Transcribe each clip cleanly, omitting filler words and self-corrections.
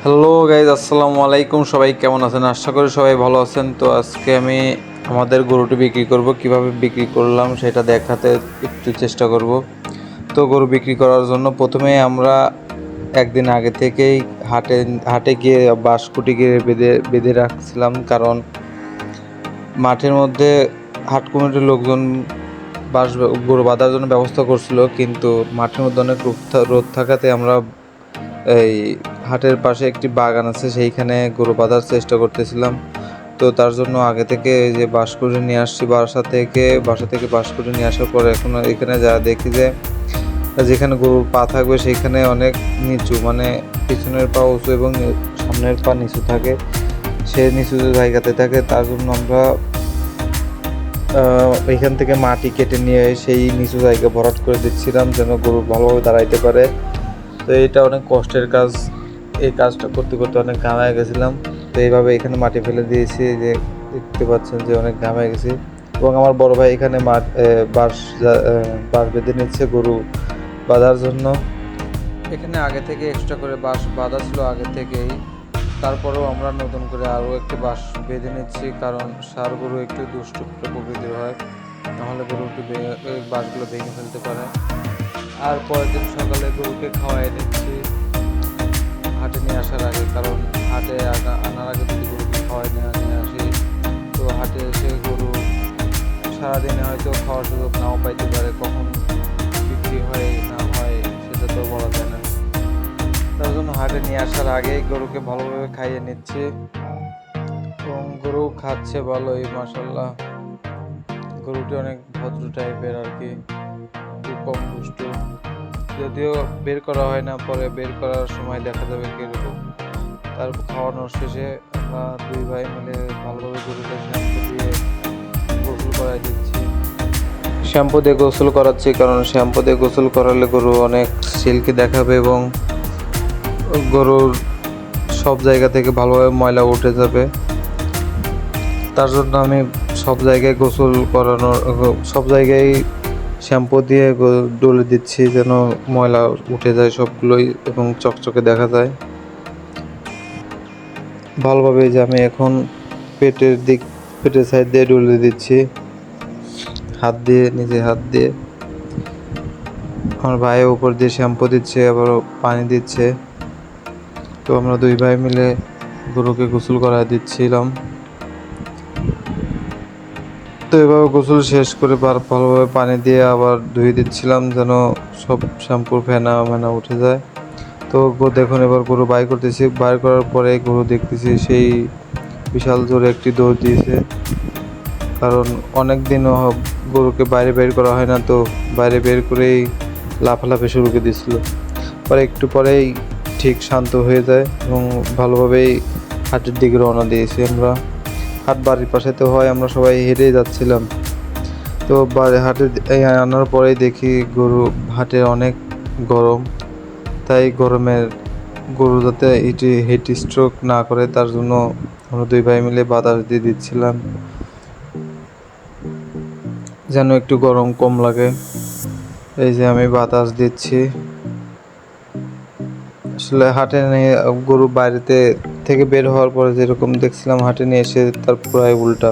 Hello guys, আসসালামু আলাইকুম। সবাই কেমন আছেন? আশা করি সবাই ভালো আছেন। তো আজকে আমি আমাদের গরুটি বিক্রি করব, কিভাবে বিক্রি করলাম সেটা দেখাতে একটু চেষ্টা করব। তো গরু বিক্রি করার জন্য প্রথমে আমরা একদিন আগে থেকেই হাটে হাটে গিয়ে বাঁশকুটি গিয়ে বেঁধে বেঁধে রাখছিলাম, কারণ মাঠের মধ্যে হাট কমিটির লোকজন বাঁশ গরু বাঁধার জন্য ব্যবস্থা করছিল, কিন্তু মাঠের মধ্যে অনেক রোদ থাকাতে আমরা এই হাটের পাশে একটি বাগান আছে, সেইখানে গরু বাঁধার চেষ্টা করতেছিলাম। তো তার জন্য আগে থেকে এই যে বাঁশ করে নিয়ে আসছি বাসা থেকে বাঁশ করে নিয়ে আসার পরে এখন এখানে যা দেখি যে যেখানে গরুর পা থাকবে সেইখানে অনেক নিচু, মানে পিছনের পা উঁচু এবং সামনের পা নিচু থাকে, সে নিচু জায়গাতে থাকে। তার জন্য আমরা এখান থেকে মাটি কেটে নিয়ে সেই নিচু জায়গা ভরাট করে দিচ্ছিলাম, যেন গরু ভালোভাবে দাঁড়াইতে পারে। তো এটা অনেক কষ্টের কাজ, এই কাজটা করতে করতে অনেক ঘামায় গেছিলাম। তো এইভাবে এখানে মাটি ফেলে দিয়েছি, যে দেখতে পাচ্ছেন যে অনেক ঘামায় গেছি। এবং আমার বড় ভাই এখানে বাঁশ বাঁশ বেঁধে নিচ্ছে গরু বাঁধার জন্য। এখানে আগে থেকে এক্সট্রা করে বাঁশ বাঁধা ছিল আগে থেকেই, তারপরেও আমরা নতুন করে আরও একটি বাঁশ বেঁধে নিচ্ছি, কারণ ষাঁড় গরু একটু দুষ্ট প্রকৃতির হয়, নাহলে গরুটি বাঁশগুলো ভেঙে ফেলতে পারে। আর পরের দিন সকালে গরুকে খাওয়াই নিচ্ছি হাটে নিয়ে আসার আগে, কারণ হাটে আনার আগে যদি গরুকে খাওয়াই নিয়ে আসি, তো হাটে এসে গরু সারাদিনে হয়তো খাওয়ার সুযোগ নাও পাইতে পারে, কখন বিক্রি হয় না হয় সেটা তো বলা যায় না। তার জন্য হাটে নিয়ে আসার আগেই গরুকে ভালোভাবে খাইয়ে নিচ্ছি, এবং গরু খাচ্ছে ভালোই, মাশাল্লাহ। গরুটি অনেক ভদ্র টাইপের আর কি, খুব কম দুষ্টু। যদিও বের করা হয় না, পরে বের করার সময় দেখা যাবে কিরকম। তারপর খাওয়ানোর শেষে আমরা দুই ভাই মিলে ভালোভাবে গরুকে শ্যাম্পু দিয়ে গোসল করাই দিচ্ছি। শ্যাম্পু দিয়ে গোসল করাচ্ছি, কারণ শ্যাম্পু দিয়ে গোসল করালে গরু অনেক সিল্কি দেখাবে এবং গরুর সব জায়গা থেকে ভালোভাবে ময়লা উঠে যাবে। তার জন্য আমি সব জায়গায় শ্যাম্পু দিয়ে ডলে দিচ্ছি, যেন ময়লা উঠে যায় সবগুলোই এবং চকচকে দেখা যায় ভালোভাবে। যে আমি এখন পেটের সাইড দিয়ে ডলে দিচ্ছি নিজে হাত দিয়ে। আমার ভাই উপর দিয়ে শ্যাম্পু দিচ্ছে, আবার পানি দিচ্ছে। তো আমরা দুই ভাই মিলে গরুকে গোসল করায় দিচ্ছিলাম। তো এভাবে গোসল শেষ করে ভালোভাবে পানি দিয়ে আবার ধুয়ে দিচ্ছিলাম, যেন সব শ্যাম্পুর ফেনা উঠে যায়। তো দেখুন এবার গরু বাইর করার পরে গরু দেখতেছি সেই বিশাল জোরে একটি দৌড় দিয়েছে, কারণ অনেক দিনও গরুকে বাইরে বের করা হয় না, তো বাইরে বের করেই লাফালাফি শুরু করে দিয়েছিল। পরে একটু পরেই ঠিক শান্ত হয়ে যায় এবং ভালোভাবেই হাটের দিকে রওনা দিয়েছি আমরা। হাট বাড়ির পাশে তো হয়, আমরা সবাই হেঁটেই যাচ্ছিলাম। তো হাটে আনার পরেই দেখি হাটে অনেক গরম, তাই গরু যাতে হিট স্ট্রোক না করে তার জন্য আমরা দুই ভাই মিলে বাতাস দিয়ে দিচ্ছিলাম, যেন একটু গরম কম লাগে। এই যে আমি বাতাস দিচ্ছি। আসলে হাটে নিয়ে গরু বাড়িতে থেকে বের হওয়ার পরে যেরকম দেখছিলাম, হাটে নিয়ে এসে তার প্রায় উল্টা।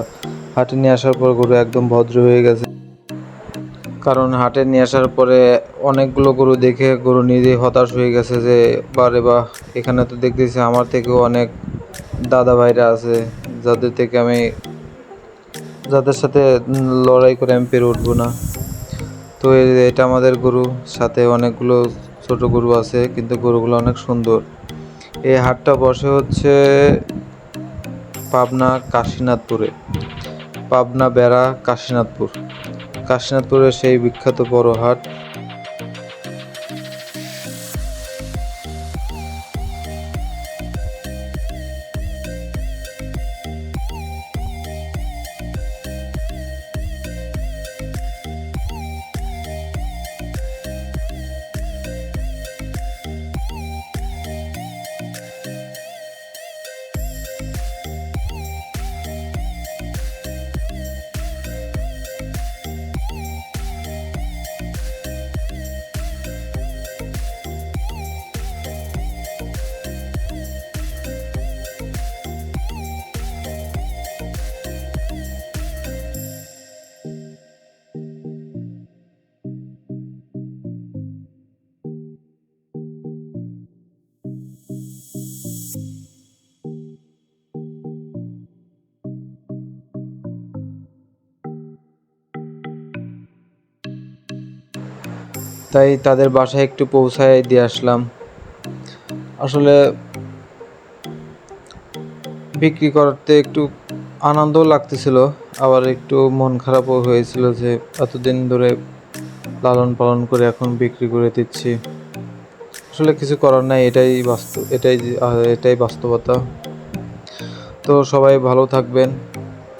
হাটে নিয়ে আসার পর গরু একদম ভদ্র হয়ে গেছে, কারণ হাটে নিয়ে আসার পরে অনেকগুলো গরু দেখে গরু নিজেই হতাশ হয়ে গেছে, যে বারে বাহ, এখানে তো দেখতেছি আমার থেকেও অনেক দাদা ভাইরা আছে, যাদের সাথে লড়াই করে আমি পেরে উঠবো না। তো এটা আমাদের গরু, সাথে অনেকগুলো ছোট গরু আছে, কিন্তু গরুগুলো অনেক সুন্দর। এই হাটটা বসে হচ্ছে পাবনা বেড়া কাশীনাথপুরের সেই বিখ্যাত বড় হাট। তাই তাদের বাসায় একটু পৌঁছায় দিয়ে আসলাম। আসলে বিক্রি করতে একটু আনন্দও লাগতেছিল, আবার একটু মন খারাপও হয়েছিল যে এতদিন ধরে লালন পালন করে এখন বিক্রি করে দিচ্ছি। আসলে কিছু করার নাই, এটাই বাস্তবতা। তো সবাই ভালো থাকবেন,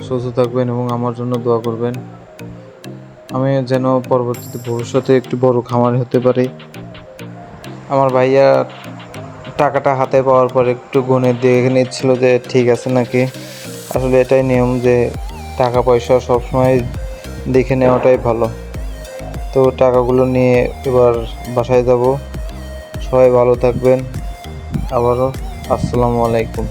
সুস্থ থাকবেন এবং আমার জন্য দোয়া করবেন। আমি যেন পরবর্তীতে ভবিষ্যতে একটু বড় খামারি হতে পারি। আমার ভাইয়া টাকাটা হাতে পাওয়ার পর একটু গুনে দেখে নিচ্ছিল যে ঠিক আছে নাকি। আসলে এটাই নিয়ম যে টাকা পয়সা সবসময় দেখে নেওয়াটাই ভালো। তো টাকাগুলো নিয়ে এবার বাসায় যাব। সবাই ভালো থাকবেন। আবারও আসসালামু আলাইকুম।